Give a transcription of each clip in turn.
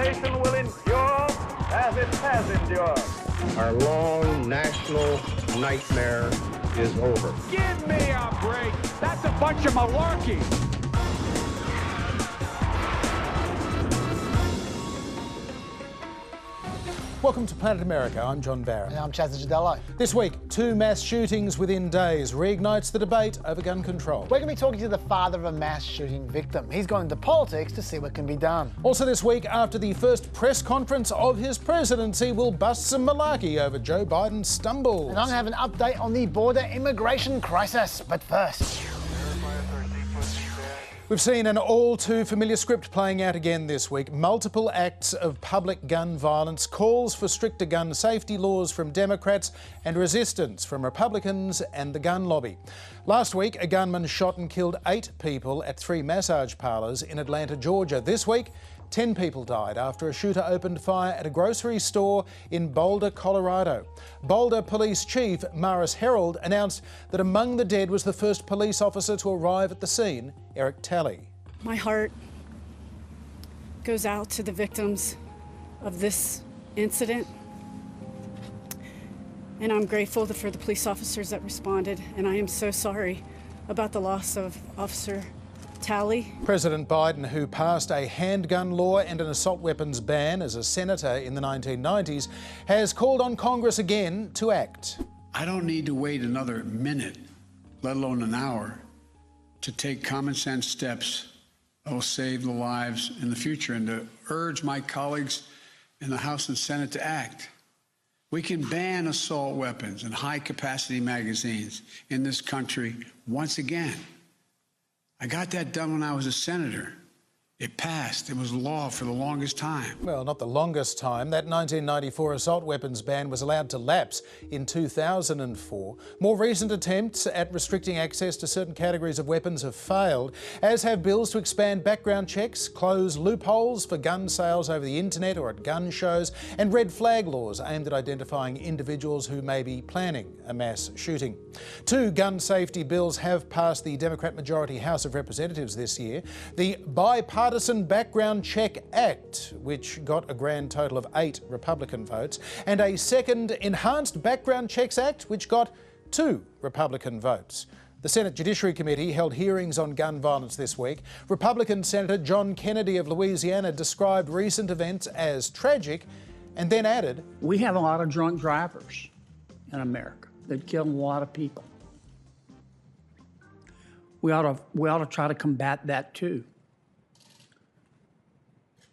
nation will endure as it has endured. Our long national nightmare is over. Give me a break. That's a bunch of malarkey. Welcome to Planet America. I'm John Barrett. And I'm Chaz Gidello. This week, 2 mass shootings within days reignites the debate over gun control. We're going to be talking to the father of a mass shooting victim. He's gone into politics to see what can be done. Also this week, after the first press conference of his presidency, we'll bust some malarkey over Joe Biden's stumbles. And I'm going to have an update on the border immigration crisis. But first... We've seen an all too familiar script playing out again this week. Multiple acts of public gun violence, calls for stricter gun safety laws from Democrats, and resistance from Republicans and the gun lobby. Last week, a gunman shot and killed 8 people at 3 massage parlours in Atlanta, Georgia. This week, 10 people died after a shooter opened fire at a grocery store in Boulder, Colorado. Boulder Police Chief Maris Herold announced that among the dead was the first police officer to arrive at the scene, Eric Talley. My heart goes out to the victims of this incident, and I'm grateful for the police officers that responded, and I am so sorry about the loss of Officer Talley. President Biden, who passed a handgun law and an assault weapons ban as a senator in the 1990s, has called on Congress again to act. I don't need to wait another minute, let alone an hour, to take common sense steps that will save the lives in the future and to urge my colleagues in the House and Senate to act. We can ban assault weapons and high-capacity magazines in this country once again. I got that done when I was a senator. It passed. It was law for the longest time. Well, not the longest time. That 1994 assault weapons ban was allowed to lapse in 2004. More recent attempts at restricting access to certain categories of weapons have failed, as have bills to expand background checks, close loopholes for gun sales over the internet or at gun shows, and red flag laws aimed at identifying individuals who may be planning a mass shooting. 2 gun safety bills have passed the Democrat-majority House of Representatives this year. The Bipartisan Background Check Act, which got a grand total of 8 Republican votes, and a second Enhanced Background Checks Act, which got 2 Republican votes. The Senate Judiciary Committee held hearings on gun violence this week. Republican Senator John Kennedy of Louisiana described recent events as tragic and then added, "We have a lot of drunk drivers in America that kill a lot of people. We ought to try to combat that too.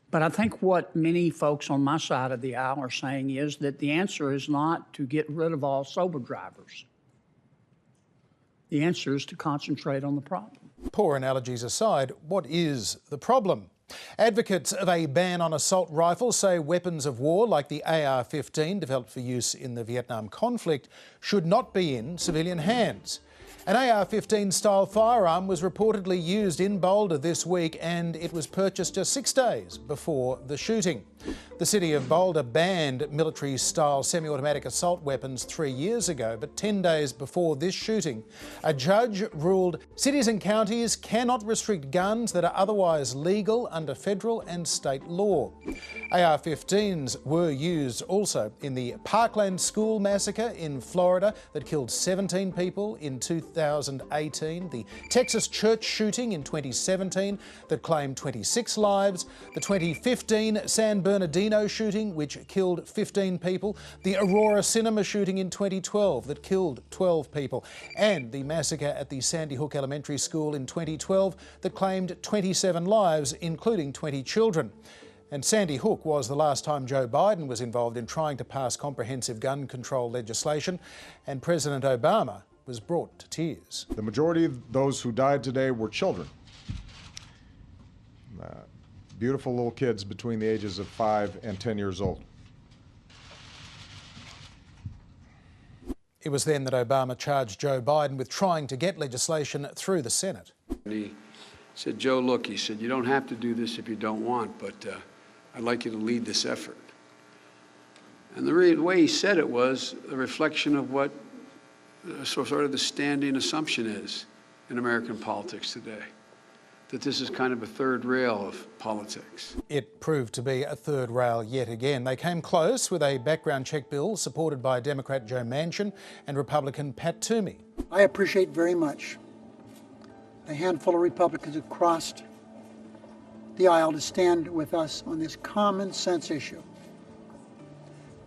But I think what many folks on my side of the aisle are saying is that the answer is not to get rid of all sober drivers. The answer is to concentrate on the problem." Poor analogies aside, what is the problem? Advocates of a ban on assault rifles say weapons of war like the AR-15, developed for use in the Vietnam conflict, should not be in civilian hands. An AR-15 style firearm was reportedly used in Boulder this week, and it was purchased just 6 days before the shooting. The city of Boulder banned military-style semi-automatic assault weapons 3 years ago, but 10 days before this shooting, a judge ruled cities and counties cannot restrict guns that are otherwise legal under federal and state law. AR-15s were used also in the Parkland School massacre in Florida that killed 17 people in 2018, the Texas church shooting in 2017 that claimed 26 lives, the 2015 San Bernardino shooting which killed 15 people, the Aurora Cinema shooting in 2012 that killed 12 people, and the massacre at the Sandy Hook Elementary School in 2012 that claimed 27 lives, including 20 children. And Sandy Hook was the last time Joe Biden was involved in trying to pass comprehensive gun control legislation, and President Obama was brought to tears. The majority of those who died today were children. Beautiful little kids between the ages of 5 and 10 years old. It was then that Obama charged Joe Biden with trying to get legislation through the Senate. He said, "Joe, look," he said, "you don't have to do this if you don't want, but I'd like you to lead this effort." And the way he said it was a reflection of what sort of the standing assumption is in American politics today. that this is kind of a third rail of politics. It proved to be a third rail yet again. They came close with a background check bill supported by Democrat Joe Manchin and Republican Pat Toomey. I appreciate very much the handful of Republicans who crossed the aisle to stand with us on this common sense issue,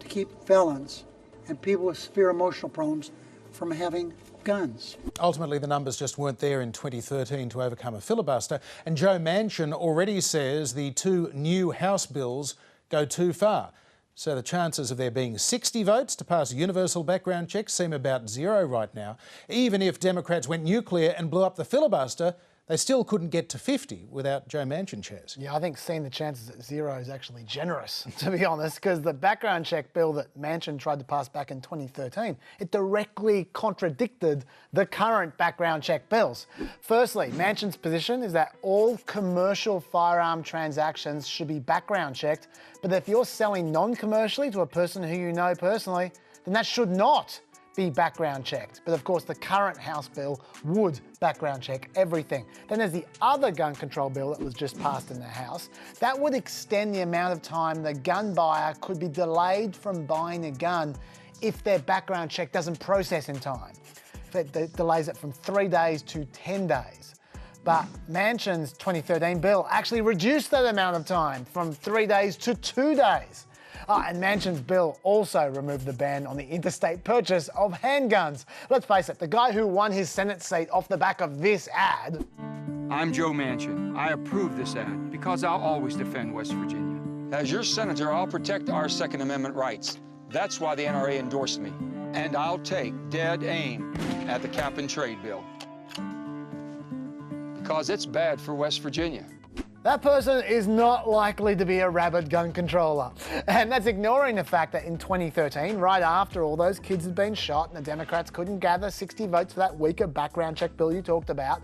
to keep felons and people with severe emotional problems from having guns. Ultimately, the numbers just weren't there in 2013 to overcome a filibuster, and Joe Manchin already says the two new House bills go too far. So the chances of there being 60 votes to pass universal background checks seem about zero right now. Even if Democrats went nuclear and blew up the filibuster, they still couldn't get to 50 without Joe Manchin chairs. Yeah, I think seeing the chances at zero is actually generous, to be honest, because the background check bill that Manchin tried to pass back in 2013, it directly contradicted the current background check bills. Firstly, Manchin's position is that all commercial firearm transactions should be background checked, but if you're selling non-commercially to a person who you know personally, then that should not be background checked. But of course, the current House bill would background check everything. Then there's the other gun control bill that was just passed in the House. That would extend the amount of time the gun buyer could be delayed from buying a gun if their background check doesn't process in time. It delays it from 3 days to 10 days. But Manchin's 2013 bill actually reduced that amount of time from 3 days to 2 days. And Manchin's bill also removed the ban on the interstate purchase of handguns. Let's face it, the guy who won his Senate seat off the back of this ad. I'm Joe Manchin. I approve this ad because I'll always defend West Virginia. As your senator, I'll protect our Second Amendment rights. That's why the NRA endorsed me. And I'll take dead aim at the cap and trade bill. Because it's bad for West Virginia. That person is not likely to be a rabid gun controller. And that's ignoring the fact that in 2013, right after all those kids had been shot and the Democrats couldn't gather 60 votes for that weaker background check bill you talked about,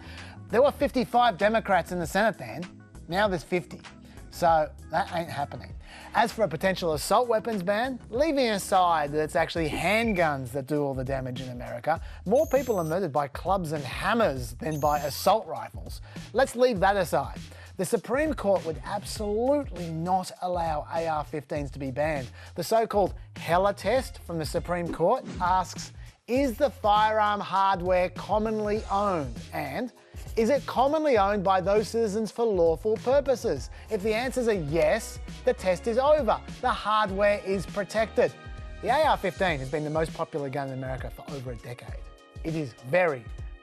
there were 55 Democrats in the Senate then. Now there's 50. So that ain't happening. As for a potential assault weapons ban, leaving aside that it's actually handguns that do all the damage in America, more people are murdered by clubs and hammers than by assault rifles. Let's leave that aside. The Supreme Court would absolutely not allow AR-15s to be banned. The so-called Heller test from the Supreme Court asks, is the firearm hardware commonly owned? And is it commonly owned by those citizens for lawful purposes? If the answers are yes, the test is over. The hardware is protected. The AR-15 has been the most popular gun in America for over a decade. It is very,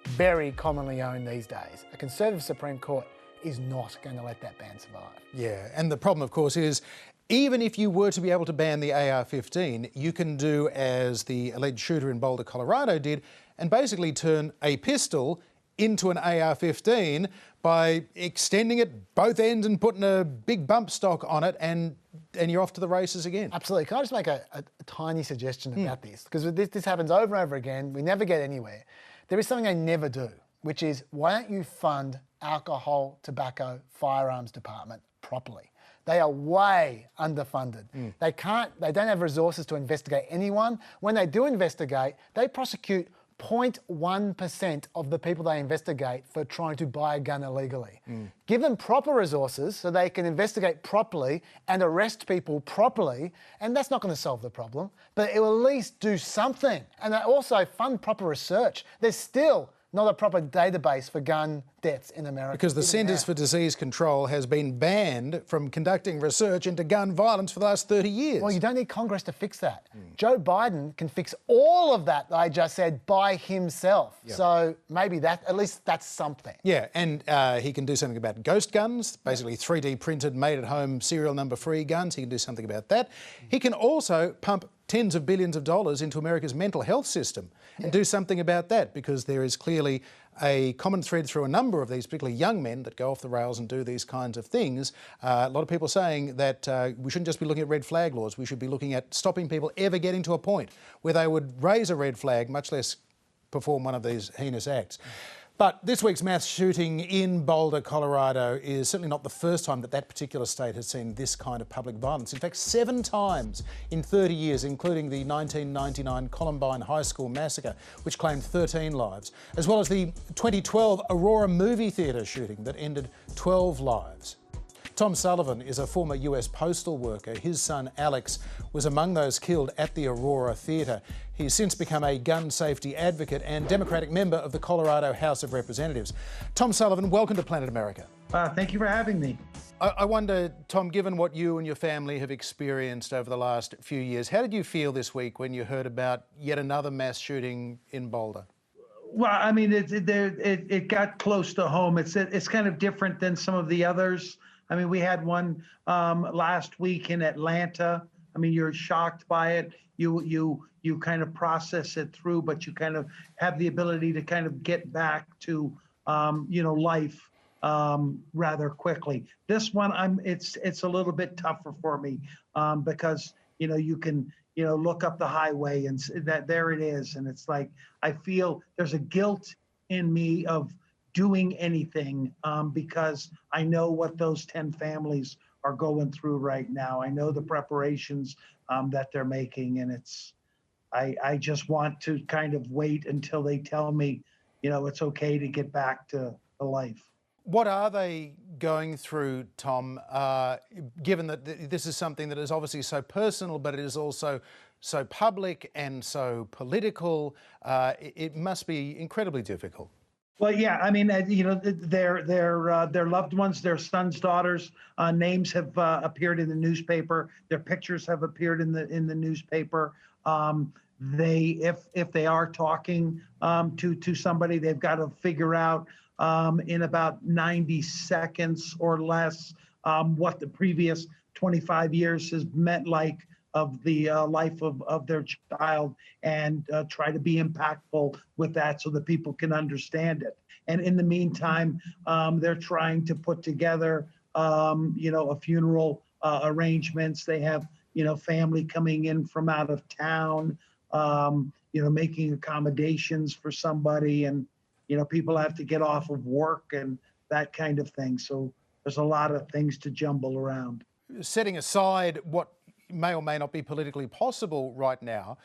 very commonly owned these days. A conservative Supreme Court is not going to let that ban survive. Yeah, and the problem, of course, is even if you were to be able to ban the AR-15, you can do as the alleged shooter in Boulder, Colorado did, and basically turn a pistol into an AR-15 by extending it both ends and putting a big bump stock on it, and you're off to the races again. Absolutely. Can I just make a tiny suggestion about this? Because this happens over and over again. We never get anywhere. There is something they never do, which is, why don't you fund alcohol, tobacco, firearms department properly? They are way underfunded. They don't have resources to investigate anyone. When they do investigate, they prosecute 0.1% of the people they investigate for trying to buy a gun illegally. Give them proper resources so they can investigate properly and arrest people properly, and that's not going to solve the problem, but it will at least do something. And they also fund proper research. There's still not a proper database for gun deaths in America. Because the Centers for Disease Control has been banned from conducting research into gun violence for the last 30 years. Well, you don't need Congress to fix that. Joe Biden can fix all of that I just said by himself. Yep. So maybe at least that's something. Yeah, and he can do something about ghost guns, basically 3D printed, made at home serial number free guns. He can do something about that. He can also pump tens of billions of dollars into America's mental health system and do something about that, because there is clearly a common thread through a number of these, particularly young men, that go off the rails and do these kinds of things. A lot of people saying that we shouldn't just be looking at red flag laws, we should be looking at stopping people ever getting to a point where they would raise a red flag, much less perform one of these heinous acts. But this week's mass shooting in Boulder, Colorado is certainly not the first time that that particular state has seen this kind of public violence. In fact, 7 times in 30 years, including the 1999 Columbine High School massacre, which claimed 13 lives, as well as the 2012 Aurora movie theatre shooting that ended 12 lives. Tom Sullivan is a former US postal worker. His son Alex was among those killed at the Aurora Theatre. He's since become a gun safety advocate and Democratic member of the Colorado House of Representatives. Tom Sullivan, welcome to Planet America. Thank you for having me. I wonder, Tom, given what you and your family have experienced over the last few years, how did you feel this week when you heard about yet another mass shooting in Boulder? Well, I mean, it got close to home. It's kind of different than some of the others. I mean, we had one last week in Atlanta. I mean, you're shocked by it. You kind of process it through, but you kind of have the ability to kind of get back to life rather quickly. This one, it's a little bit tougher for me because you can look up the highway and that there it is, and it's like I feel there's a guilt in me of doing anything because I know what those 10 families are going through right now. I know the preparations that they're making, and I just want to kind of wait until they tell me, it's okay to get back to life. What are they going through, Tom, given that this is something that is obviously so personal, but it is also so public and so political? It must be incredibly difficult. Well, yeah, I mean, their loved ones, their sons, daughters, names have appeared in the newspaper. Their pictures have appeared in the newspaper. If they are talking to somebody, they've got to figure out in about 90 seconds or less what the previous 25 years has meant like of the life of their child, and try to be impactful with that so that people can understand it. And in the meantime, they're trying to put together, a funeral arrangements. They have, family coming in from out of town, making accommodations for somebody, and, people have to get off of work and that kind of thing. So there's a lot of things to jumble around. Setting aside what may or may not be politically possible right now,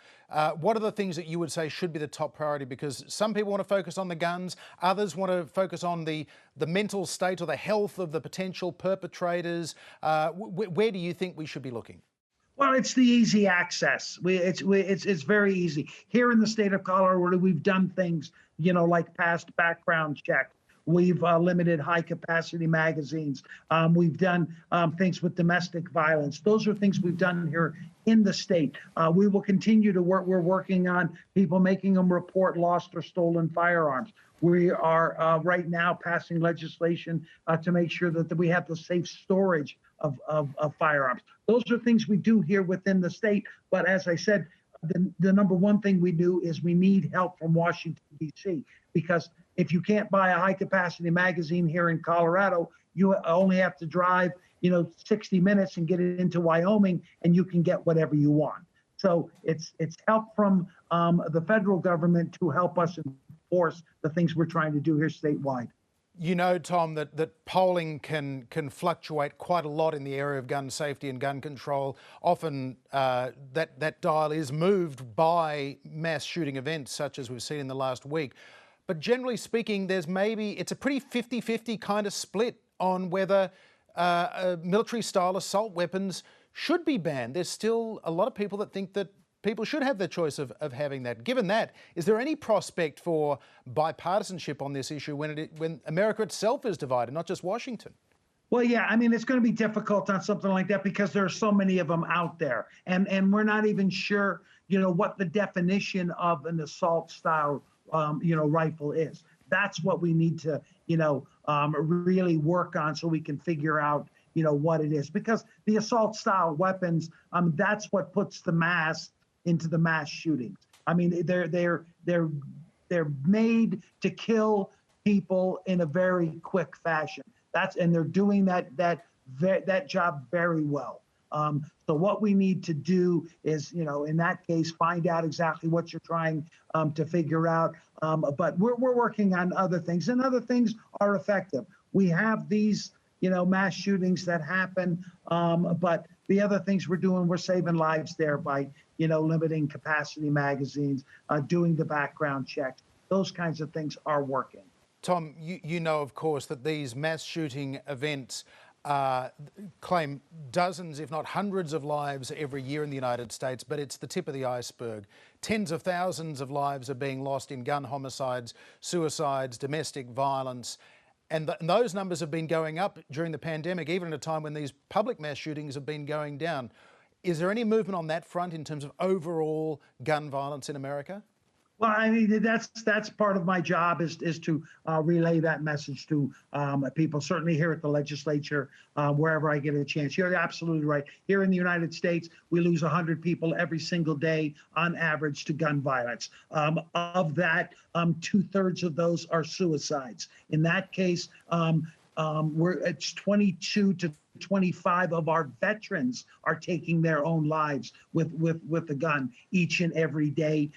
what are the things that you would say should be the top priority? Because some people want to focus on the guns, others want to focus on the mental state or the health of the potential perpetrators. Where do you think we should be looking? Well, it's the easy access. It's very easy. Here in the state of Colorado, we've done things, like past background checks. We've limited high-capacity magazines. We've done things with domestic violence. Those are things we've done here in the state. We will continue to work. We're working on people making them report lost or stolen firearms. We are right now passing legislation to make sure that we have the safe storage of firearms. Those are things we do here within the state. But as I said, the number one thing we do is we need help from Washington, D.C., because if you can't buy a high-capacity magazine here in Colorado, you only have to drive, 60 minutes and get it into Wyoming, and you can get whatever you want. So it's help from the federal government to help us enforce the things we're trying to do here statewide. Tom, that polling can fluctuate quite a lot in the area of gun safety and gun control. Often that dial is moved by mass shooting events, such as we've seen in the last week. But generally speaking, it's a pretty 50-50 kind of split on whether military-style assault weapons should be banned. There's still a lot of people that think that people should have the choice of having that. Given that, is there any prospect for bipartisanship on this issue when America itself is divided, not just Washington? Well, yeah, I mean, it's going to be difficult on something like that because there are so many of them out there. And we're not even sure, what the definition of an assault style rifle is. That's what we need to, really work on so we can figure out, what it is. Because the assault style weapons, that's what puts the mass into the mass shootings. I mean, they're made to kill people in a very quick fashion. And they're doing that job very well. So what we need to do is, in that case, find out exactly what you're trying to figure out. But we're working on other things, and other things are effective. We have these, mass shootings that happen, but the other things we're doing, we're saving lives there by, limiting capacity magazines, doing the background checks. Those kinds of things are working. Tom, you know, of course, that these mass shooting events claim dozens, if not hundreds of lives every year in the United States, but it's the tip of the iceberg. Tens of thousands of lives are being lost in gun homicides, suicides, domestic violence, and those numbers have been going up during the pandemic, even at a time when these public mass shootings have been going down. Is there any movement on that front in terms of overall gun violence in America? Well, I mean, that's part of my job is to relay that message to people, certainly here at the legislature, wherever I get a chance. You're absolutely right. Here in the United States, we lose 100 people every single day on average to gun violence. Of that, 2/3 of those are suicides. In that case, it's 22 to 25 of our veterans are taking their own lives with a gun each and every day.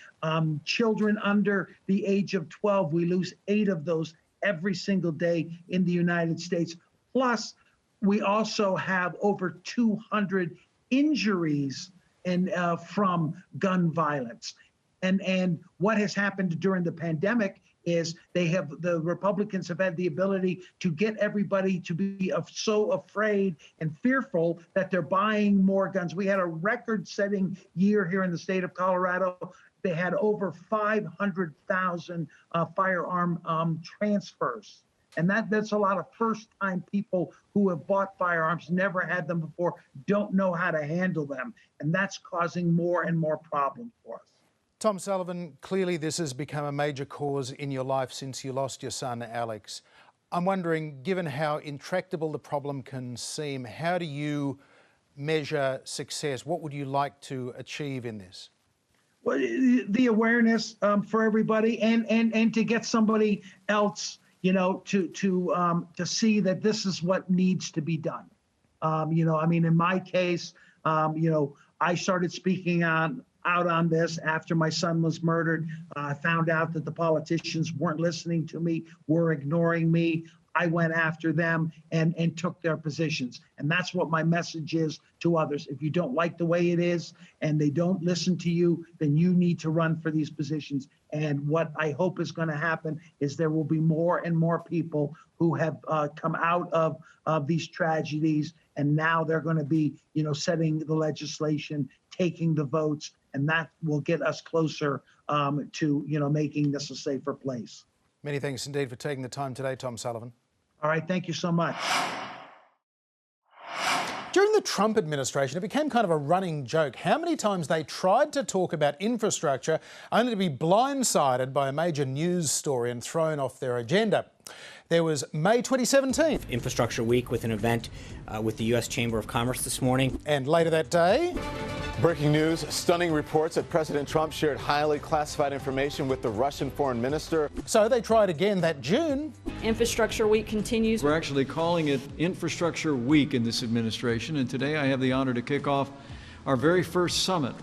Children under the age of 12, we lose 8 of those every single day in the United States. Plus, we also have over 200 injuries from gun violence. And what has happened during the pandemic is the Republicans have had the ability to get everybody to be so afraid and fearful that they're buying more guns. We had a record-setting year here in the state of Colorado. They had over 500,000 firearm transfers. And that's a lot of first-time people who have bought firearms, never had them before, don't know how to handle them. And that's causing more and more problems for us. Tom Sullivan, clearly this has become a major cause in your life since you lost your son, Alex. I'm wondering, given how intractable the problem can seem, how do you measure success? What would you like to achieve in this? Well, the awareness for everybody, and to get somebody else, to see that this is what needs to be done. In my case, I started speaking out on this after my son was murdered. I found out that the politicians weren't listening to me, were ignoring me. I went after them and took their positions. And that's what my message is to others. If you don't like the way it is and they don't listen to you, then you need to run for these positions. And what I hope is going to happen is there will be more and more people who have come out of these tragedies, and now they're going to be, setting the legislation, taking the votes, and that will get us closer to, making this a safer place. Many thanks indeed for taking the time today, Tom Sullivan. All right, thank you so much. During the Trump administration, it became kind of a running joke how many times they tried to talk about infrastructure only to be blindsided by a major news story and thrown off their agenda. There was May 2017. Infrastructure Week with an event with the U.S. Chamber of Commerce this morning. And later that day... Breaking news, stunning reports that President Trump shared highly classified information with the Russian foreign minister. So they tried again that June. Infrastructure Week continues. We're actually calling it Infrastructure Week in this administration, and today I have the honor to kick off our very first summit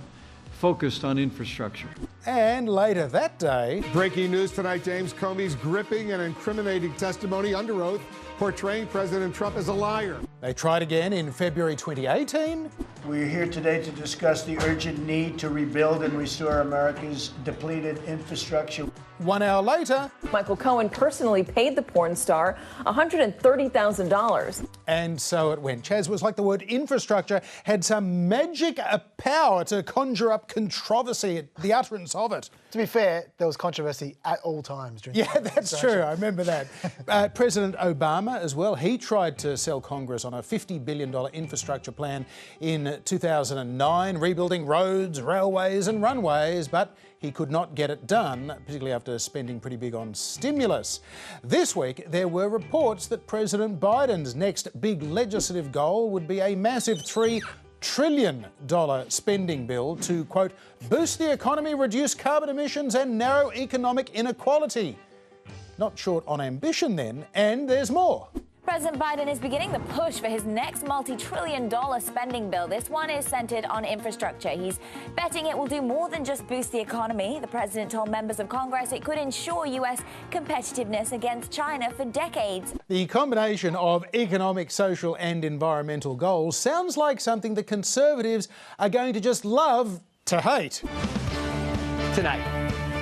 focused on infrastructure. And later that day... Breaking news tonight, James Comey's gripping and incriminating testimony under oath portraying President Trump as a liar. They tried again in February 2018. We're here today to discuss the urgent need to rebuild and restore America's depleted infrastructure. 1 hour later... Michael Cohen personally paid the porn star $130,000. And so it went. Chaz, was like the word infrastructure had some magic power to conjure up controversy at the utterance of it. To be fair, there was controversy at all times. Yeah, that's true. I remember that. President Obama as well, he tried to sell Congress on a $50 billion infrastructure plan in 2009, rebuilding roads, railways and runways, but he could not get it done, particularly after spending pretty big on stimulus. This week, there were reports that President Biden's next big legislative goal would be a massive $3 trillion spending bill to, quote, boost the economy, reduce carbon emissions and narrow economic inequality. Not short on ambition then, and there's more. President Biden is beginning the push for his next multi-trillion-dollar spending bill. This one is centered on infrastructure. He's betting it will do more than just boost the economy. The president told members of Congress it could ensure U.S. competitiveness against China for decades. The combination of economic, social and environmental goals sounds like something the Conservatives are going to just love to hate. Tonight,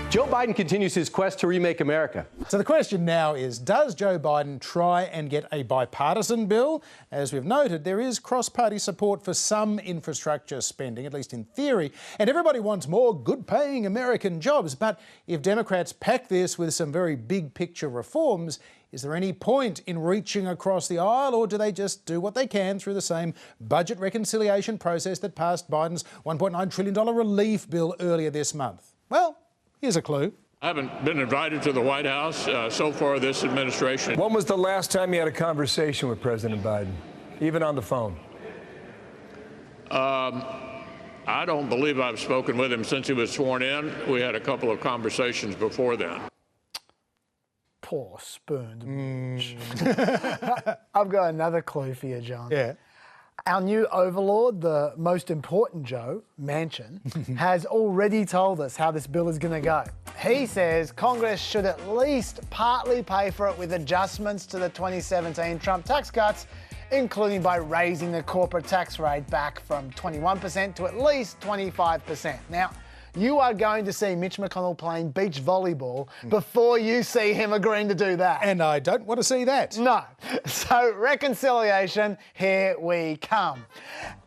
Joe Biden continues his quest to remake America. So the question now is, does Joe Biden try and get a bipartisan bill? As we've noted, there is cross-party support for some infrastructure spending, at least in theory, and everybody wants more good-paying American jobs. But if Democrats pack this with some very big-picture reforms, is there any point in reaching across the aisle, or do they just do what they can through the same budget reconciliation process that passed Biden's $1.9 trillion relief bill earlier this month? Well, here's a clue. I haven't been invited to the White House so far this administration. When was the last time you had a conversation with President Biden, even on the phone? I don't believe I've spoken with him since he was sworn in. We had a couple of conversations before then. Poor spurned bitch. I've got another clue for you, John. Yeah. Our new overlord, the most important Joe, Manchin, has already told us how this bill is going to go. He says Congress should at least partly pay for it with adjustments to the 2017 Trump tax cuts, including by raising the corporate tax rate back from 21% to at least 25%. Now, you are going to see Mitch McConnell playing beach volleyball before you see him agreeing to do that. And I don't want to see that. No. So reconciliation, here we come.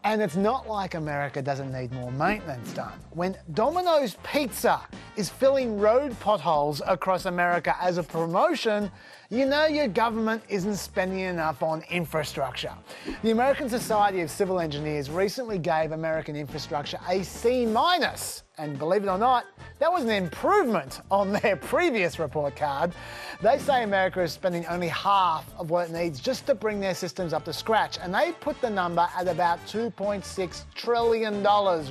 And it's not like America doesn't need more maintenance done. When Domino's Pizza is filling road potholes across America as a promotion, you know your government isn't spending enough on infrastructure. The American Society of Civil Engineers recently gave American infrastructure a C-. And believe it or not, that was an improvement on their previous report card. They say America is spending only half of what it needs just to bring their systems up to scratch. And they put the number at about $2.6 trillion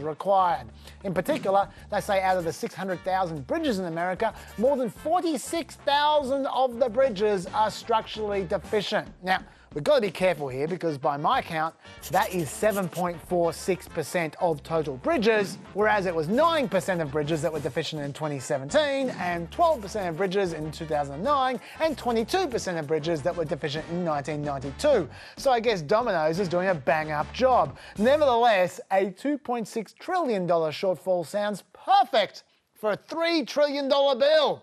required. In particular, they say out of the 600,000 bridges in America, more than 46,000 of the bridges are structurally deficient. Now, we've got to be careful here because by my count, that is 7.46% of total bridges, whereas it was 9% of bridges that were deficient in 2017 and 12% of bridges in 2009 and 22% of bridges that were deficient in 1992. So I guess Domino's is doing a bang-up job. Nevertheless, a $2.6 trillion shortfall sounds perfect for a $3 trillion bill.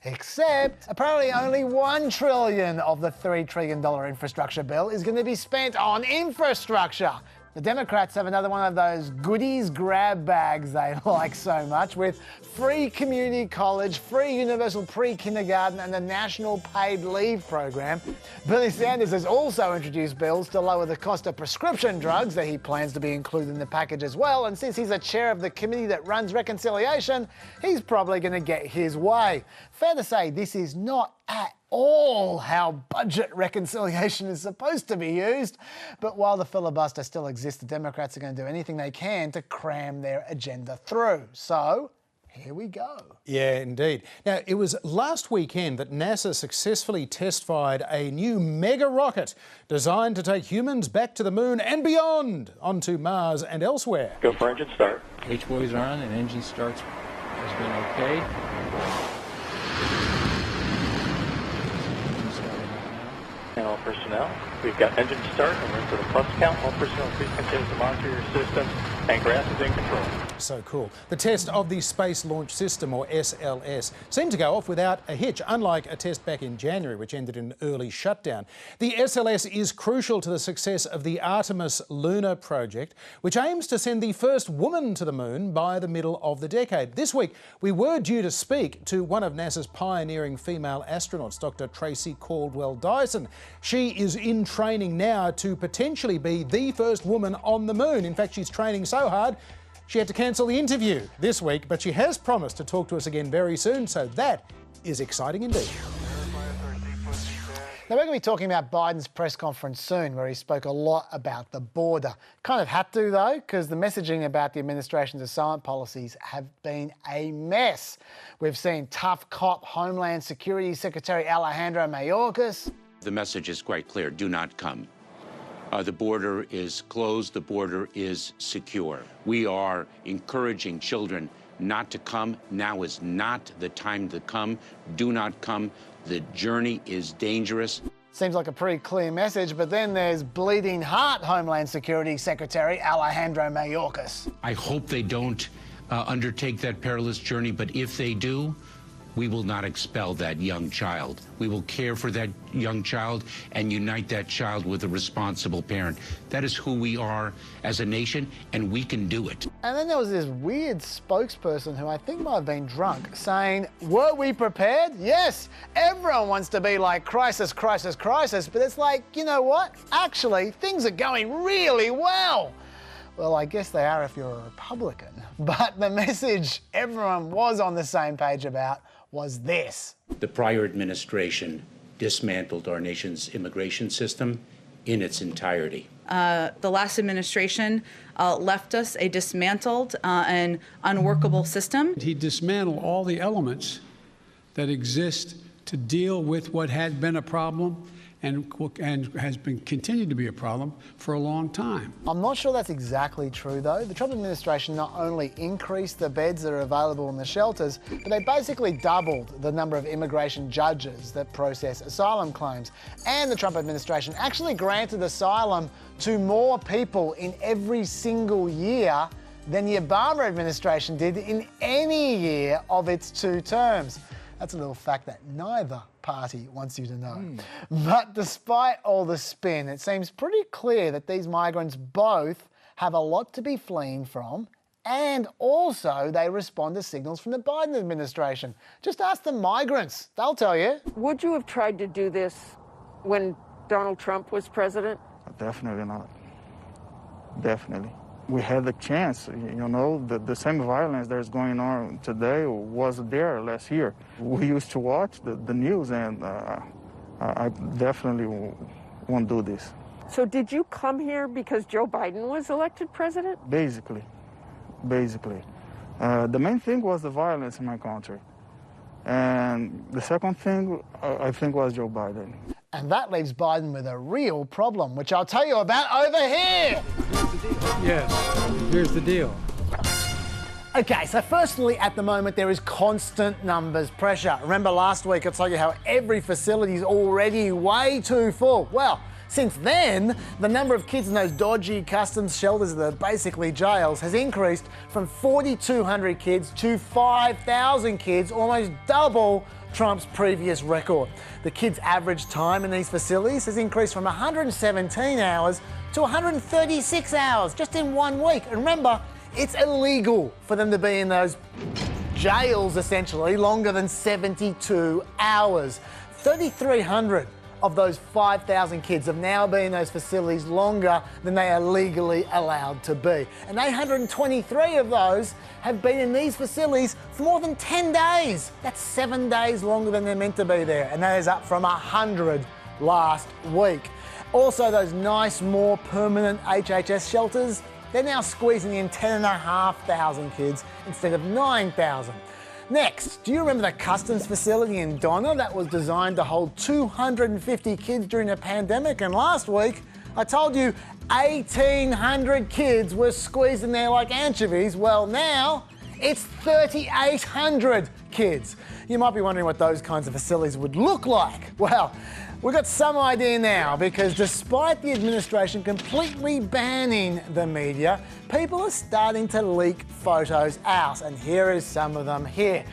Except, apparently only $1 trillion of the $3 trillion infrastructure bill is going to be spent on infrastructure. The Democrats have another one of those goodies grab bags they like so much, with free community college, free universal pre-kindergarten and the national paid leave program. Bernie Sanders has also introduced bills to lower the cost of prescription drugs that he plans to be included in the package as well. And since he's a chair of the committee that runs reconciliation, he's probably going to get his way. Fair to say this is not at all how budget reconciliation is supposed to be used. But while the filibuster still exists, the Democrats are going to do anything they can to cram their agenda through. So, here we go. Yeah, indeed. Now, it was last weekend that NASA successfully test-fired a new mega rocket designed to take humans back to the moon and beyond, onto Mars and elsewhere. Go for engine start. H-buoys are on and engine starts has been okay. And all personnel, we've got engine start and we're for the plus count. All personnel, please continue to monitor your systems and grass is in control. So cool. The test of the Space Launch System, or SLS, seemed to go off without a hitch, unlike a test back in January, which ended in early shutdown. The SLS is crucial to the success of the Artemis lunar project, which aims to send the first woman to the moon by the middle of the decade. This week, we were due to speak to one of NASA's pioneering female astronauts, Dr. Tracy Caldwell-Dyson. She is in training now to potentially be the first woman on the moon. In fact, she's training so hard, she had to cancel the interview this week, but she has promised to talk to us again very soon, so that is exciting indeed. Now, we're going to be talking about Biden's press conference soon, where he spoke a lot about the border. Kind of had to, though, because the messaging about the administration's asylum policies have been a mess. We've seen tough cop Homeland Security Secretary Alejandro Mayorkas. The message is quite clear. Do not come. The border is closed. The border is secure. We are encouraging children not to come. Now is not the time to come. Do not come. The journey is dangerous. Seems like a pretty clear message, but then there's bleeding heart Homeland Security Secretary Alejandro Mayorkas. I hope they don't undertake that perilous journey, but if they do, we will not expel that young child. We will care for that young child and unite that child with a responsible parent. That is who we are as a nation, and we can do it. And then there was this weird spokesperson who I think might have been drunk saying, were we prepared? Yes, everyone wants to be like crisis, crisis, crisis, but it's like, you know what? Actually, things are going really well. Well, I guess they are if you're a Republican. But the message everyone was on the same page about was this. The prior administration dismantled our nation's immigration system in its entirety. The last administration left us a dismantled and unworkable system. He dismantled all the elements that exist to deal with what had been a problem and has been continued to be a problem for a long time. I'm not sure that's exactly true though. The Trump administration not only increased the beds that are available in the shelters, but they basically doubled the number of immigration judges that process asylum claims. And the Trump administration actually granted asylum to more people in every single year than the Obama administration did in any year of its 2 terms. That's a little fact that neither party wants you to know. But despite all the spin, it seems pretty clear that these migrants both have a lot to be fleeing from, and also they respond to signals from the Biden administration. Just ask the migrants, they'll tell you. Would you have tried to do this when Donald Trump was president? Definitely not. Definitely. We had the chance, you know, the same violence that's going on today was there last year. We used to watch the news, and I definitely won't do this. So did you come here because Joe Biden was elected president? Basically. The main thing was the violence in my country. And the second thing, I think, was Joe Biden. And that leaves Biden with a real problem, which I'll tell you about over here. Yes, here's the deal. Okay, so firstly, at the moment, there is constant numbers pressure. Remember last week I told you how every facility is already way too full. Well, since then, the number of kids in those dodgy customs shelters that are basically jails has increased from 4,200 kids to 5,000 kids, almost double Trump's previous record. The kids' average time in these facilities has increased from 117 hours to 136 hours just in 1 week. And remember, it's illegal for them to be in those jails, essentially, longer than 72 hours. 3,300 of those 5,000 kids have now been in those facilities longer than they are legally allowed to be. And 823 of those have been in these facilities for more than 10 days. That's 7 days longer than they're meant to be there. And that is up from 100 last week. Also, those nice, more permanent HHS shelters, they're now squeezing in 10,500 kids instead of 9,000. Next, do you remember the customs facility in Donna that was designed to hold 250 kids during the pandemic? And last week, I told you 1,800 kids were squeezed in there like anchovies. Well, now it's 3,800 kids. You might be wondering what those kinds of facilities would look like. Well, we've got some idea now, because despite the administration completely banning the media, people are starting to leak photos out, and here is some of them here.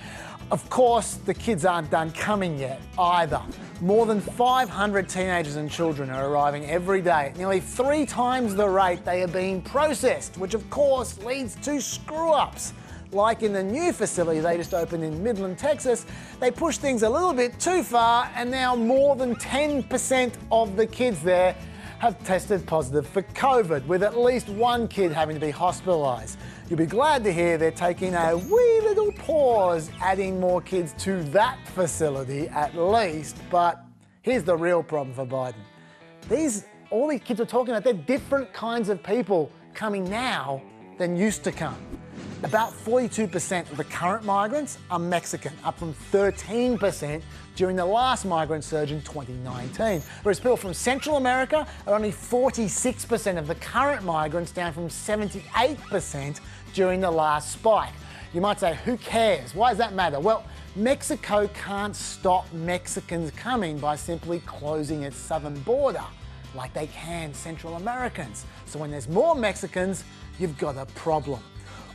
Of course, the kids aren't done coming yet either. More than 500 teenagers and children are arriving every day, at nearly 3 times the rate they are being processed, which of course leads to screw-ups. Like in the new facility they just opened in Midland, Texas, they pushed things a little bit too far, and now more than 10% of the kids there have tested positive for COVID, with at least 1 kid having to be hospitalised. You'll be glad to hear they're taking a wee little pause, adding more kids to that facility at least. But here's the real problem for Biden. All these kids are talking about, they're different kinds of people coming now than used to come. About 42% of the current migrants are Mexican, up from 13% during the last migrant surge in 2019. Whereas people from Central America are only 46% of the current migrants, down from 78% during the last spike. You might say, who cares? Why does that matter? Well, Mexico can't stop Mexicans coming by simply closing its southern border like they can Central Americans. So when there's more Mexicans, you've got a problem.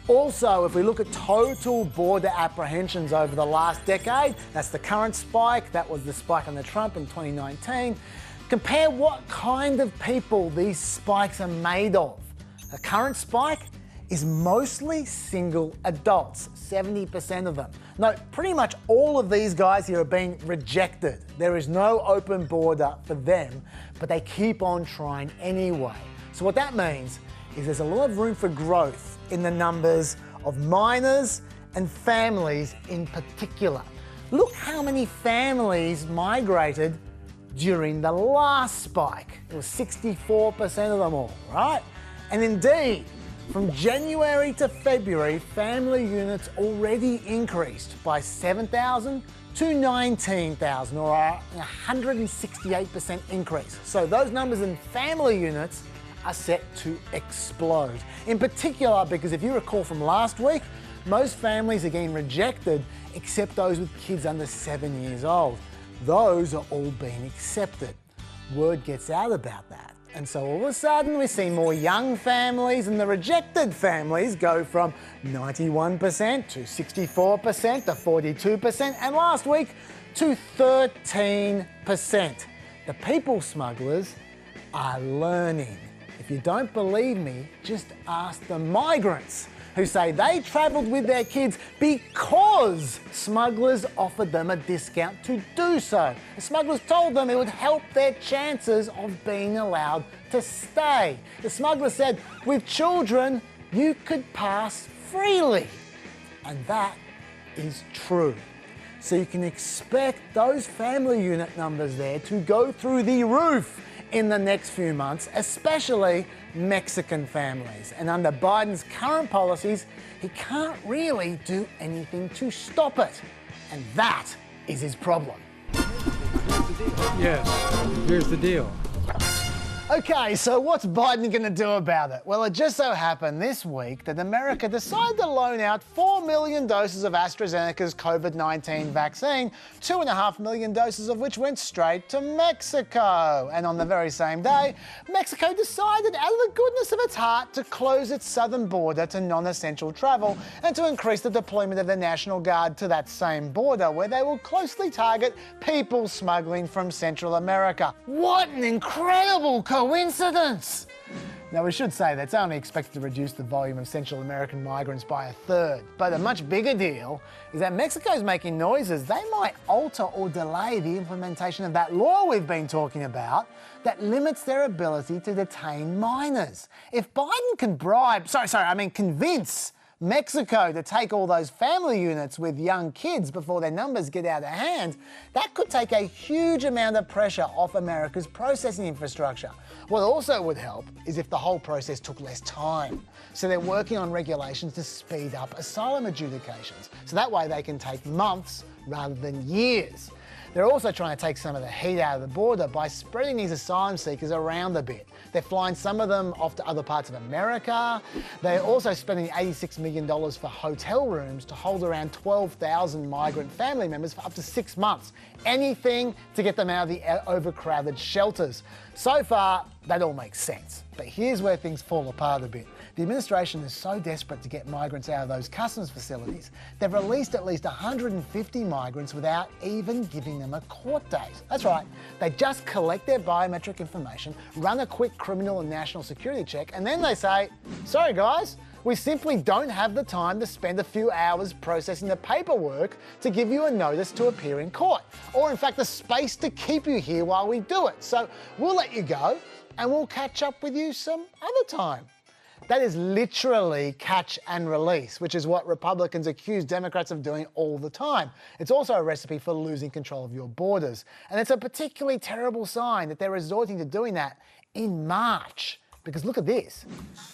Also, if we look at total border apprehensions over the last decade, that's the current spike, that was the spike under Trump in 2019, compare what kind of people these spikes are made of. The current spike is mostly single adults, 70% of them. No, pretty much all of these guys here are being rejected. There is no open border for them, but they keep on trying anyway. So what that means is there's a lot of room for growth in the numbers of minors and families in particular. Look how many families migrated during the last spike. It was 64% of them all, right? And indeed, from January to February, family units already increased by 7,000 to 19,000, or a 168% increase. So those numbers in family units are set to explode. In particular, because if you recall from last week, most families are getting rejected except those with kids under 7 years old. Those are all being accepted. Word gets out about that. And so all of a sudden we see more young families, and the rejected families go from 91% to 64% to 42%, and last week to 13%. The people smugglers are learning. If you don't believe me, just ask the migrants who say they travelled with their kids because smugglers offered them a discount to do so. The smugglers told them it would help their chances of being allowed to stay. The smugglers said, with children, you could pass freely. And that is true. So you can expect those family unit numbers there to go through the roof in the next few months, especially Mexican families. And under Biden's current policies, he can't really do anything to stop it. And that is his problem. Yes, here's the deal. Okay, so what's Biden going to do about it? Well, it just so happened this week that America decided to loan out 4 million doses of AstraZeneca's COVID-19 vaccine, 2.5 million doses of which went straight to Mexico. And on the very same day, Mexico decided out of the goodness of its heart to close its southern border to non-essential travel and to increase the deployment of the National Guard to that same border, where they will closely target people smuggling from Central America. What an incredible coincidence! Now, we should say that's only expected to reduce the volume of Central American migrants by a third. But a much bigger deal is that Mexico's making noises. They might alter or delay the implementation of that law we've been talking about that limits their ability to detain minors. If Biden can convince Mexico to take all those family units with young kids before their numbers get out of hand, that could take a huge amount of pressure off America's processing infrastructure. What also would help is if the whole process took less time. So they're working on regulations to speed up asylum adjudications, so that way they can take months rather than years. They're also trying to take some of the heat out of the border by spreading these asylum seekers around a bit. They're flying some of them off to other parts of America. They're also spending $86 million for hotel rooms to hold around 12,000 migrant family members for up to 6 months. Anything to get them out of the overcrowded shelters. So far, that all makes sense. But here's where things fall apart a bit. The administration is so desperate to get migrants out of those customs facilities, they've released at least 150 migrants without even giving them a court date. That's right, they just collect their biometric information, run a quick criminal and national security check, and then they say, sorry guys, we simply don't have the time to spend a few hours processing the paperwork to give you a notice to appear in court, or in fact the space to keep you here while we do it. So we'll let you go and we'll catch up with you some other time. That is literally catch and release, which is what Republicans accuse Democrats of doing all the time. It's also a recipe for losing control of your borders. And it's a particularly terrible sign that they're resorting to doing that in March. Because look at this.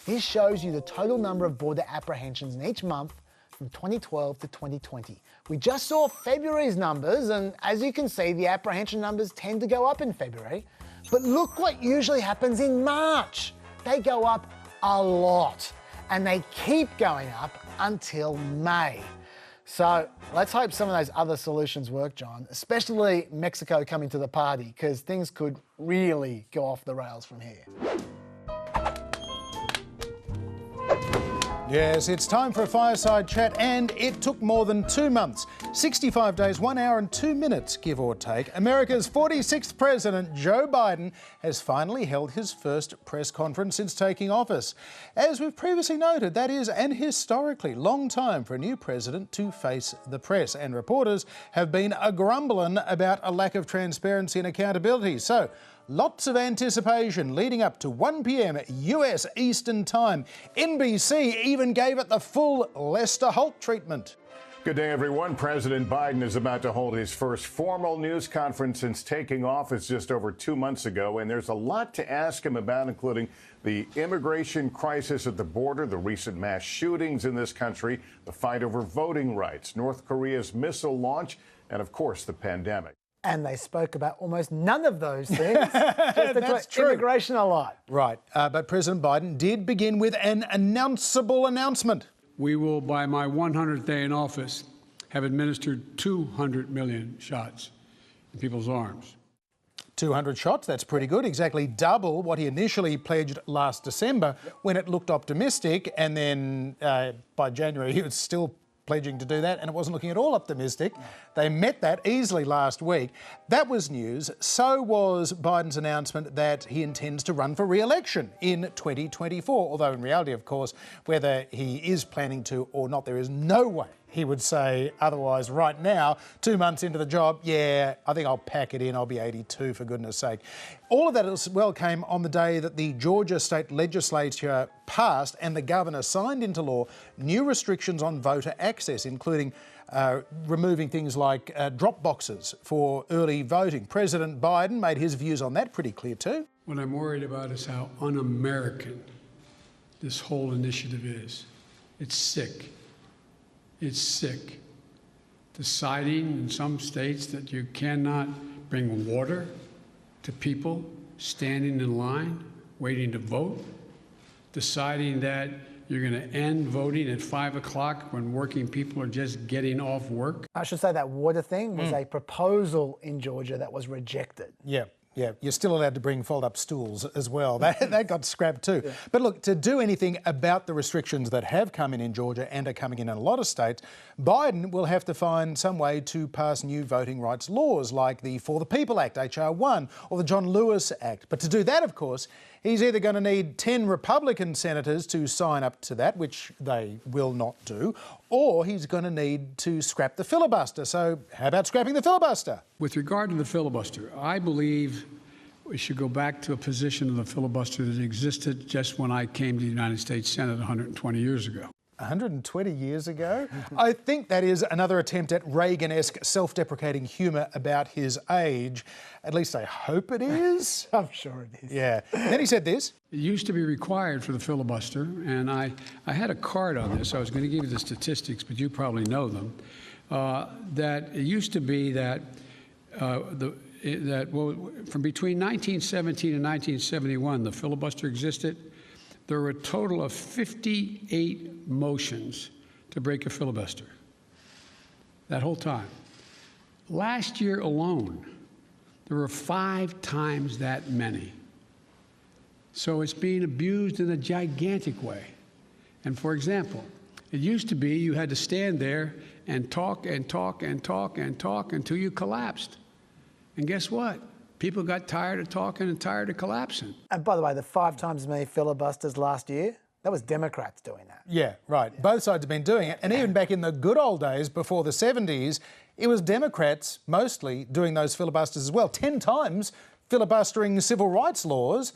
This shows you the total number of border apprehensions in each month from 2012 to 2020. We just saw February's numbers, and as you can see, the apprehension numbers tend to go up in February. But look what usually happens in March. They go up a lot, and they keep going up until May. So let's hope some of those other solutions work, John, especially Mexico coming to the party, because things could really go off the rails from here. Yes, it's time for a fireside chat, and it took more than 2 months. 65 days, 1 hour and 2 minutes, give or take. America's 46th president, Joe Biden, has finally held his first press conference since taking office. As we've previously noted, that is an historically long time for a new president to face the press, and reporters have been a-grumbling about a lack of transparency and accountability. So, lots of anticipation leading up to 1 p.m. US Eastern Time. NBC even gave it the full Lester Holt treatment. Good day, everyone. President Biden is about to hold his first formal news conference since taking office just over 2 months ago, and there's a lot to ask him about, including the immigration crisis at the border, the recent mass shootings in this country, the fight over voting rights, North Korea's missile launch, and, of course, the pandemic. And they spoke about almost none of those things. That's true. Immigration a lot. Right, but President Biden did begin with an announceable announcement. We will, by my 100th day in office, have administered 200 million shots in people's arms. 200 shots, that's pretty good. Exactly double what he initially pledged last December when it looked optimistic. And then by January, he was still pledging to do that, and it wasn't looking at all optimistic. They met that easily last week. That was news. So was Biden's announcement that he intends to run for re-election in 2024, although in reality, of course, whether he is planning to or not, there is no way he would say otherwise right now, 2 months into the job. Yeah, I think I'll pack it in. I'll be 82, for goodness sake. All of that as well came on the day that the Georgia state legislature passed and the governor signed into law new restrictions on voter access, including removing things like drop boxes for early voting. President Biden made his views on that pretty clear too. What I'm worried about is how un-American this whole initiative is. It's sick. It's sick. Deciding in some states that you cannot bring water to people standing in line, waiting to vote. Deciding that you're going to end voting at 5 o'clock when working people are just getting off work. I should say that water thing was a proposal in Georgia that was rejected. Yeah. Yeah, you're still allowed to bring fold-up stools as well. That got scrapped too. Yeah. But look, to do anything about the restrictions that have come in Georgia and are coming in a lot of states, Biden will have to find some way to pass new voting rights laws like the For the People Act, H.R. 1, or the John Lewis Act. But to do that, of course, he's either going to need 10 Republican senators to sign up to that, which they will not do, or he's going to need to scrap the filibuster. So how about scrapping the filibuster? With regard to the filibuster, I believe we should go back to a position of the filibuster that existed just when I came to the United States Senate 120 years ago. 120 years ago? I think that is another attempt at Reagan-esque self-deprecating humour about his age. At least I hope it is. I'm sure it is. Yeah. Then he said this. It used to be required for the filibuster, and I had a card on this. I was going to give you the statistics, but you probably know them. That it used to be that from between 1917 and 1971, the filibuster existed. There were a total of 58 motions to break a filibuster that whole time. Last year alone, there were 5 times that many. So it's being abused in a gigantic way. And for example, it used to be you had to stand there and talk and talk and talk and talk until you collapsed. And guess what? People got tired of talking and tired of collapsing. And by the way, the 5 times as many filibusters last year, that was Democrats doing that. Yeah, right. Yeah. Both sides have been doing it. And even back in the good old days, before the 70s, it was Democrats mostly doing those filibusters as well. 10 times filibustering civil rights laws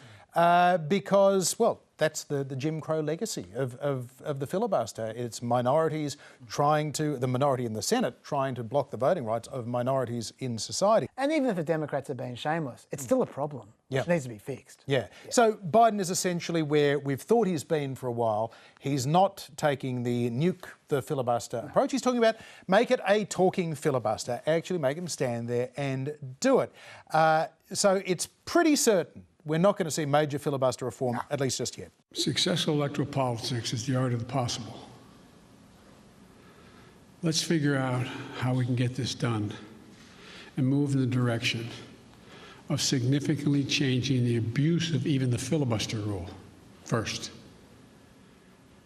because, well, that's the Jim Crow legacy of the filibuster. It's minorities the minority in the Senate trying to block the voting rights of minorities in society. And even if the Democrats are being shameless, it's still a problem. Which needs to be fixed. Yeah. So Biden is essentially where we've thought he's been for a while. He's not taking the nuke the filibuster approach. He's talking about make it a talking filibuster, actually make him stand there and do it. So it's pretty certain we're not going to see major filibuster reform, at least just yet. Successful electoral politics is the art of the possible. Let's figure out how we can get this done and move in the direction of significantly changing the abuse of even the filibuster rule first.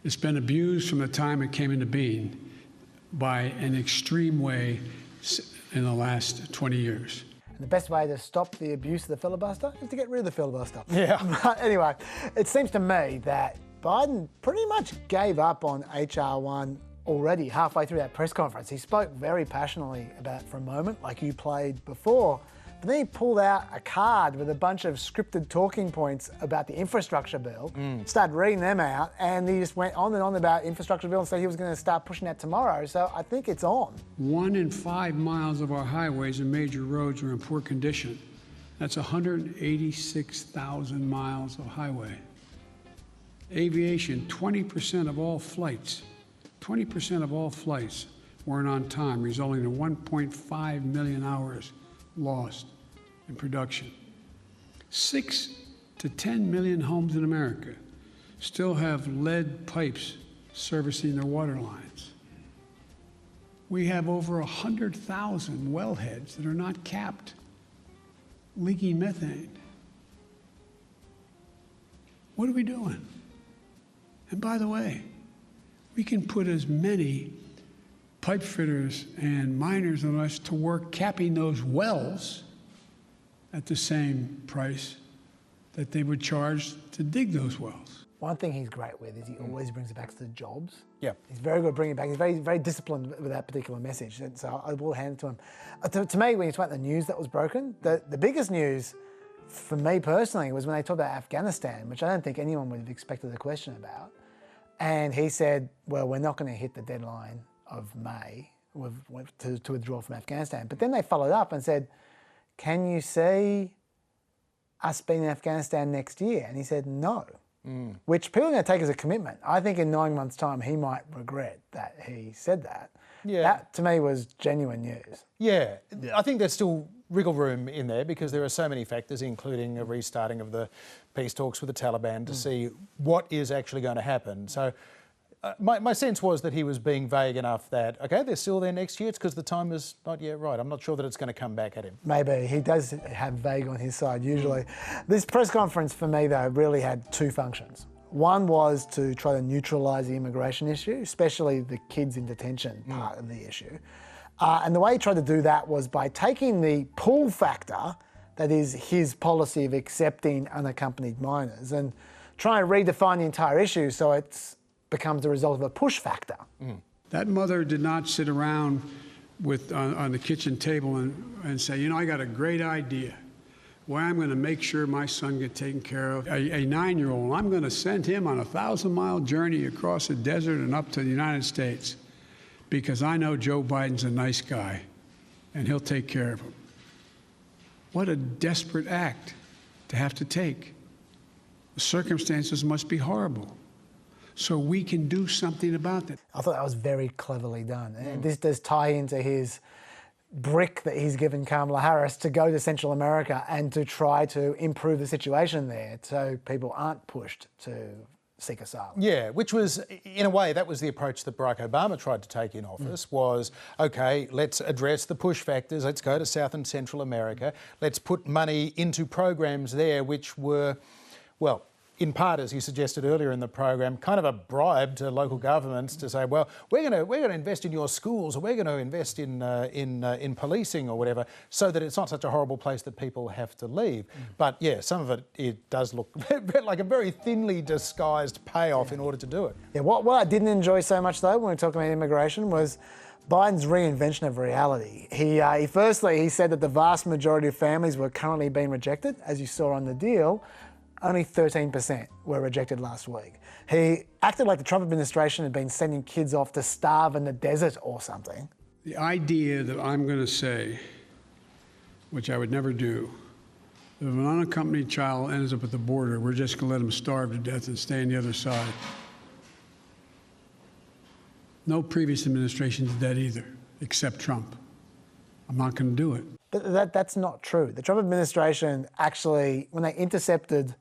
It's been abused from the time it came into being by an extreme way in the last 20 years. And the best way to stop the abuse of the filibuster is to get rid of the filibuster. Yeah. But anyway, it seems to me that Biden pretty much gave up on H.R. 1 already halfway through that press conference. He spoke very passionately about it for a moment, like you played before. But then he pulled out a card with a bunch of scripted talking points about the infrastructure bill, started reading them out, and he just went on and on about infrastructure bill and said he was going to start pushing that tomorrow. So I think it's on. 1 in 5 miles of our highways and major roads are in poor condition. That's 186,000 miles of highway. Aviation, 20% of all flights, 20% of all flights weren't on time, resulting in 1.5 million hours lost in production. 6 to 10 million homes in America still have lead pipes servicing their water lines. We have over 100,000 wellheads that are not capped, leaking methane. What are we doing? And by the way, we can put as many pipe fitters and miners on us to work capping those wells at the same price that they would charge to dig those wells. One thing he's great with is he always brings it back to the jobs. Yeah. He's very good at bringing it back. He's very, very disciplined with that particular message. And so I will hand it to him. To me, when you talk about the news that was broken, the biggest news for me personally was when they talked about Afghanistan, which I don't think anyone would have expected a question about. And he said, well, we're not going to hit the deadline of May to withdraw from Afghanistan. But then they followed up and said, can you see us being in Afghanistan next year? And he said, no, which people are going to take as a commitment. I think in 9 months' time, he might regret that he said that. Yeah. That, to me, was genuine news. Yeah, I think there's still wriggle room in there because there are so many factors, including a restarting of the peace talks with the Taliban to see what is actually going to happen. So my sense was that he was being vague enough that, okay, they're still there next year, it's because the time is not yet right. I'm not sure that it's going to come back at him. Maybe. He does have vague on his side, usually. This press conference, for me, though, really had two functions. One was to try to neutralise the immigration issue, especially the kids in detention part of the issue. And the way he tried to do that was by taking the pull factor, that is his policy of accepting unaccompanied minors, and trying to redefine the entire issue so it becomes the result of a push factor. That mother did not sit around on the kitchen table and say, you know, I got a great idea. Well, I'm going to make sure my son gets taken care of. A 9-year-old, I'm going to send him on a 1,000-mile journey across the desert and up to the United States because I know Joe Biden's a nice guy and he'll take care of him. What a desperate act to have to take. The circumstances must be horrible. So we can do something about that. I thought that was very cleverly done. And this does tie into his brick that he's given Kamala Harris to go to Central America and to try to improve the situation there so people aren't pushed to seek asylum. Yeah, which was, in a way, that was the approach that Barack Obama tried to take in office, was, okay, let's address the push factors, let's go to South and Central America, let's put money into programs there which were, well, in part, as you suggested earlier in the program, kind of a bribe to local governments to say, well, we're going to invest in your schools, or we're going to invest in policing or whatever, so that it's not such a horrible place that people have to leave. But yeah, some of it does look like a very thinly disguised payoff in order to do it. Yeah, what I didn't enjoy so much though when we were talking about immigration was Biden's reinvention of reality. He said that the vast majority of families were currently being rejected, as you saw on the deal. only 13% were rejected last week. He acted like the Trump administration had been sending kids off to starve in the desert or something. The idea that I'm going to say, which I would never do, if an unaccompanied child ends up at the border, we're just going to let them starve to death and stay on the other side. No previous administration did that either, except Trump. I'm not going to do it. But that's not true. The Trump administration actually, when they intercepted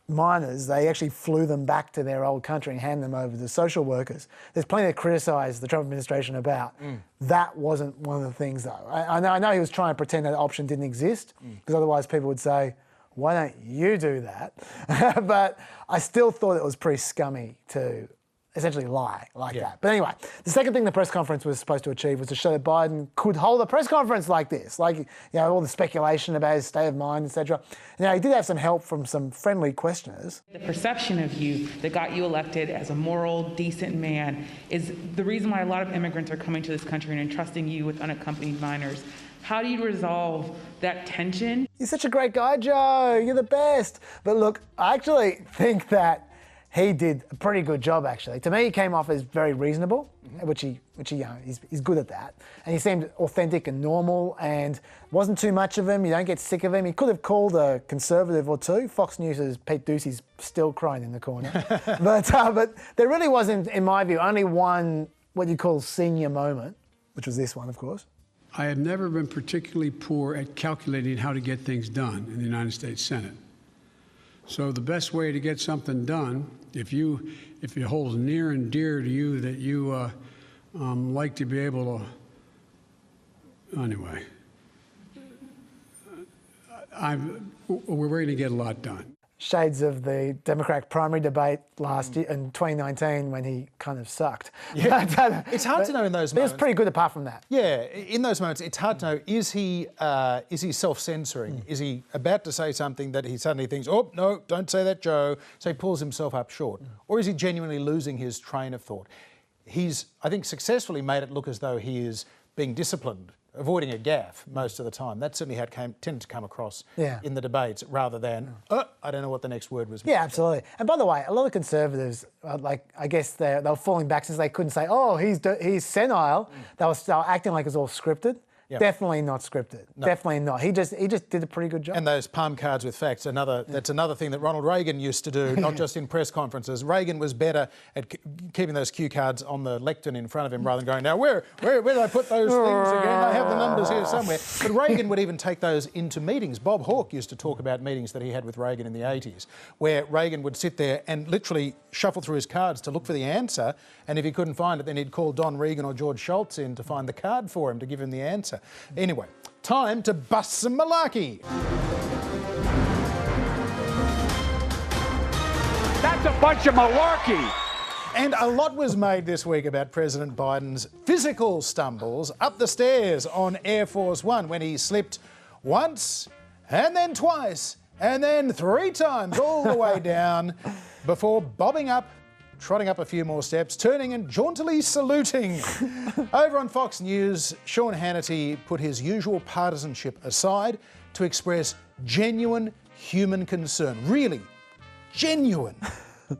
minors, they actually flew them back to their old country and handed them over to social workers. There's plenty to criticise the Trump administration about. That wasn't one of the things, though. I know he was trying to pretend that option didn't exist, because otherwise people would say, why don't you do that? But I still thought it was pretty scummy to essentially lie like that. But anyway, the second thing the press conference was supposed to achieve was to show that Biden could hold a press conference like this, like, you know, all the speculation about his state of mind, etc. Now, he did have some help from some friendly questioners. The perception of you that got you elected as a moral, decent man is the reason why a lot of immigrants are coming to this country and entrusting you with unaccompanied minors. How do you resolve that tension? You're such a great guy, Joe. You're the best. But look, I actually think that he did a pretty good job, actually. To me, he came off as very reasonable, which he you know, he's good at that. And he seemed authentic and normal, and wasn't too much of him. You don't get sick of him. He could have called a conservative or two. Fox News' Pete Ducey's still crying in the corner. but there really wasn't, in my view, only one what you call senior moment, which was this one, of course. I have never been particularly poor at calculating how to get things done in the United States Senate. So the best way to get something done, if it holds near and dear to you that you like to be able to, anyway, we're going to get a lot done. Shades of the Democratic primary debate last year in 2019 when he kind of sucked. Yeah. It's hard to know in those moments. He was pretty good apart from that. Yeah, in those moments, it's hard to know, is he self-censoring? Is he about to say something that he suddenly thinks, oh, no, don't say that, Joe, so he pulls himself up short? Or is he genuinely losing his train of thought? He's, I think, successfully made it look as though he is being disciplined, avoiding a gaffe most of the time. That's certainly how it tended to come across in the debates, rather than, I don't know what the next word was. Yeah, absolutely. And by the way, a lot of Conservatives, I guess they were falling back since they couldn't say, oh, he's senile. They were acting like it's all scripted. Yep. Definitely not scripted. No. Definitely not. He just did a pretty good job. And those palm cards with facts, that's another thing that Ronald Reagan used to do, not just in press conferences. Reagan was better at keeping those cue cards on the lectern in front of him rather than going, now where did I put those things again? I have the numbers here somewhere. But Reagan would even take those into meetings. Bob Hawke used to talk about meetings that he had with Reagan in the 80s, where Reagan would sit there and literally shuffle through his cards to look for the answer, and if he couldn't find it, then he'd call Don Regan or George Shultz in to find the card for him to give him the answer. Anyway, time to bust some malarkey. That's a bunch of malarkey. And a lot was made this week about President Biden's physical stumbles up the stairs on Air Force One when he slipped once and then twice and then 3 times all the way down before bobbing up, trotting up a few more steps, turning and jauntily saluting. Over on Fox News, Sean Hannity put his usual partisanship aside to express genuine human concern. Really, genuine.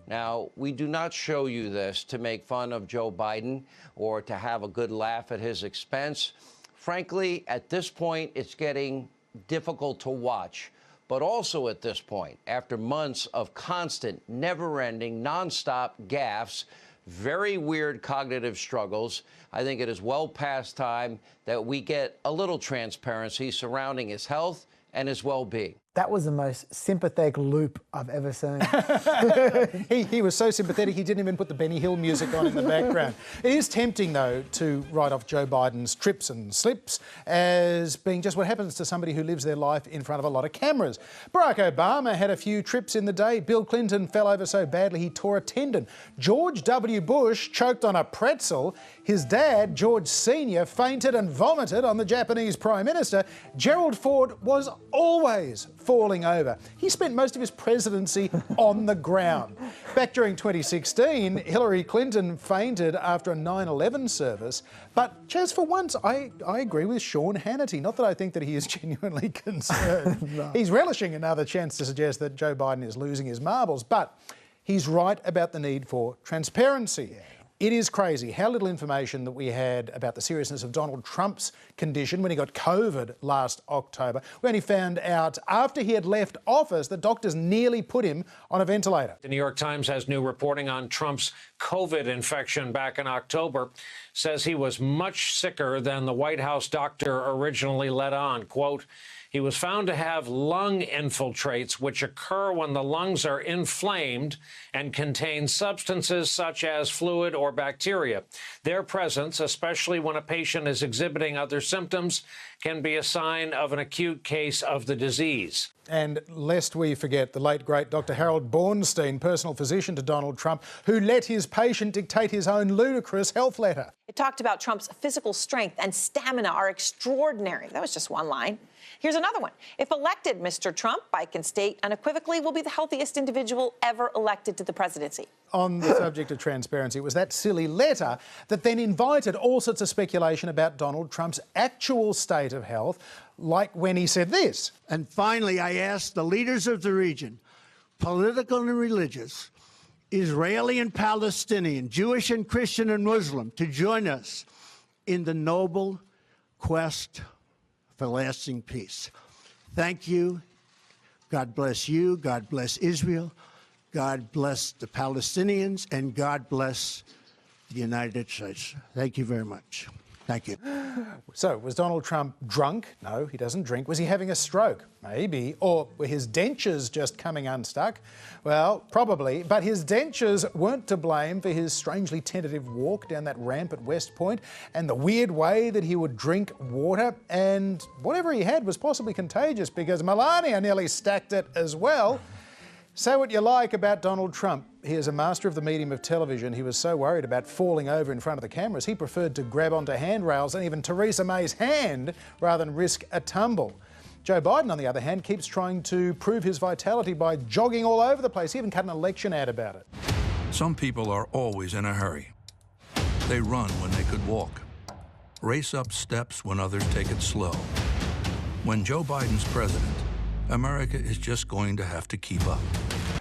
Now, we do not show you this to make fun of Joe Biden or to have a good laugh at his expense. Frankly, at this point, it's getting difficult to watch. But also at this point, after months of constant, never-ending, nonstop gaffes, very weird cognitive struggles, I think it is well past time that we get a little transparency surrounding his health and his well-being. That was the most sympathetic loop I've ever seen. He was so sympathetic he didn't even put the Benny Hill music on in the background. It is tempting, though, to write off Joe Biden's trips and slips as being just what happens to somebody who lives their life in front of a lot of cameras. Barack Obama had a few trips in the day. Bill Clinton fell over so badly he tore a tendon. George W. Bush choked on a pretzel. His dad, George Sr., fainted and vomited on the Japanese Prime Minister. Gerald Ford was always falling over. He spent most of his presidency on the ground. Back during 2016, Hillary Clinton fainted after a 9/11 service. But just for once, I agree with Sean Hannity. Not that I think that he is genuinely concerned. No. He's relishing another chance to suggest that Joe Biden is losing his marbles. But he's right about the need for transparency. Yeah. It is crazy how little information that we had about the seriousness of Donald Trump's condition when he got COVID last October. We only found out after he had left office that doctors nearly put him on a ventilator. The New York Times has new reporting on Trump's COVID infection back in October. Says he was much sicker than the White House doctor originally let on. Quote, he was found to have lung infiltrates, which occur when the lungs are inflamed and contain substances such as fluid or bacteria. Their presence, especially when a patient is exhibiting other symptoms, can be a sign of an acute case of the disease. And lest we forget the late, great Dr. Harold Bornstein, personal physician to Donald Trump, who let his patient dictate his own ludicrous health letter. It talked about Trump's physical strength and stamina are extraordinary. That was just one line. Here's another one. If elected, Mr. Trump, I can state unequivocally, will be the healthiest individual ever elected to the presidency. On the subject of transparency, it was that silly letter that then invited all sorts of speculation about Donald Trump's actual state of health, like when he said this. And finally, I ask the leaders of the region, political and religious, Israeli and Palestinian, Jewish and Christian and Muslim, to join us in the noble quest for lasting peace. Thank you. God bless you. God bless Israel. God bless the Palestinians. And God bless the United States. Thank you very much. Thank you. So, was Donald Trump drunk? No, he doesn't drink. Was he having a stroke? Maybe. Or were his dentures just coming unstuck? Well, probably. But his dentures weren't to blame for his strangely tentative walk down that ramp at West Point and the weird way that he would drink water. And whatever he had was possibly contagious because Melania nearly stacked it as well. Say what you like about Donald Trump. He is a master of the medium of television. He was so worried about falling over in front of the cameras, he preferred to grab onto handrails and even Theresa May's hand rather than risk a tumble. Joe Biden, on the other hand, keeps trying to prove his vitality by jogging all over the place. He even cut an election ad about it. Some people are always in a hurry. They run when they could walk, race up steps when others take it slow. When Joe Biden's president, America is just going to have to keep up.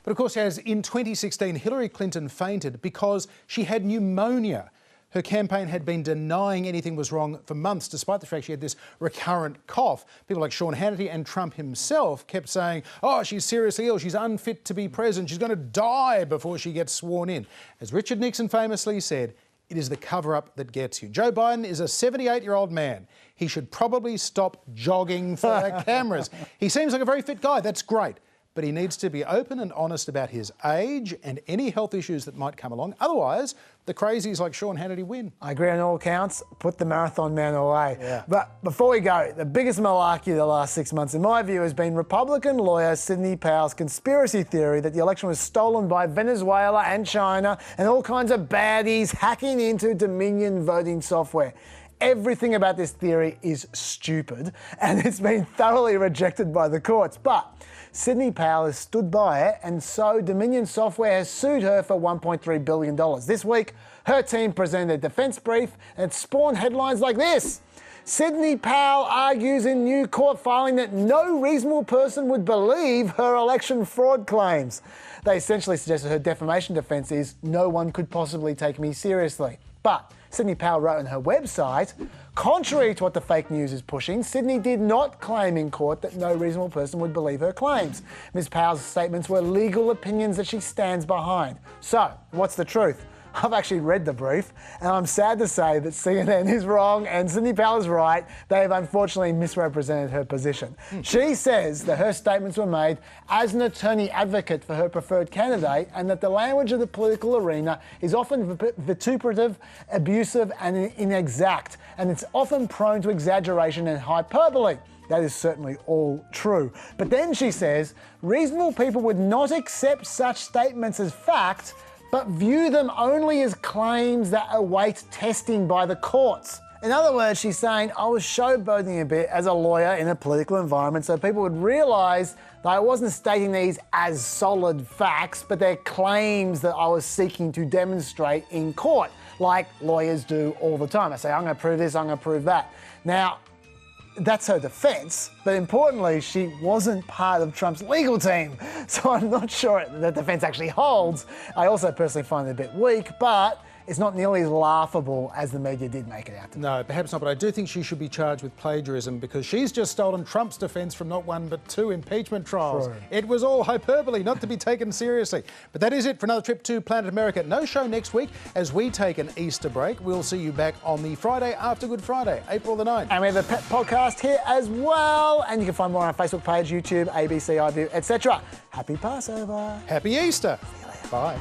But of course, as in 2016, Hillary Clinton fainted because she had pneumonia. Her campaign had been denying anything was wrong for months, despite the fact she had this recurrent cough. People like Sean Hannity and Trump himself kept saying, oh, she's seriously ill, she's unfit to be president, she's going to die before she gets sworn in. As Richard Nixon famously said, it is the cover-up that gets you. Joe Biden is a 78-year-old man. He should probably stop jogging for the cameras. He seems like a very fit guy, that's great. But he needs to be open and honest about his age and any health issues that might come along. Otherwise, the crazies like Sean Hannity win. I agree on all counts. Put the marathon man away. Yeah. But before we go, the biggest malarkey of the last 6 months, in my view, has been Republican lawyer Sidney Powell's conspiracy theory that the election was stolen by Venezuela and China and all kinds of baddies hacking into Dominion voting software. Everything about this theory is stupid and it's been thoroughly rejected by the courts. But Sidney Powell has stood by it, and so Dominion Software has sued her for $1.3 billion. This week, her team presented a defence brief and it spawned headlines like this. Sidney Powell argues in new court filing that no reasonable person would believe her election fraud claims. They essentially suggested her defamation defence is no one could possibly take me seriously. But Sidney Powell wrote on her website, contrary to what the fake news is pushing, Sidney did not claim in court that no reasonable person would believe her claims. Ms. Powell's statements were legal opinions that she stands behind. So, what's the truth? I've actually read the brief, and I'm sad to say that CNN is wrong and Sidney Powell is right. They have unfortunately misrepresented her position. She says that her statements were made as an attorney advocate for her preferred candidate and that the language of the political arena is often vituperative, abusive and inexact, and it's often prone to exaggeration and hyperbole. That is certainly all true. But then she says, reasonable people would not accept such statements as fact, but view them only as claims that await testing by the courts. In other words, she's saying, I was showboating a bit as a lawyer in a political environment so people would realise that I wasn't stating these as solid facts, but they're claims that I was seeking to demonstrate in court, like lawyers do all the time. I say, I'm going to prove this, I'm going to prove that. Now, that's her defence, but importantly, she wasn't part of Trump's legal team, so I'm not sure that defence actually holds. I also personally find it a bit weak, but it's not nearly as laughable as the media did make it out to be. No, perhaps not, but I do think she should be charged with plagiarism because she's just stolen Trump's defence from not one but two impeachment trials. True. It was all hyperbole, not to be taken seriously. But that is it for another trip to Planet America. No show next week as we take an Easter break. We'll see you back on the Friday after Good Friday, April the 9th. And we have a pet podcast here as well, and you can find more on our Facebook page, YouTube, ABC, iView, etc. Happy Passover. Happy Easter. Bye.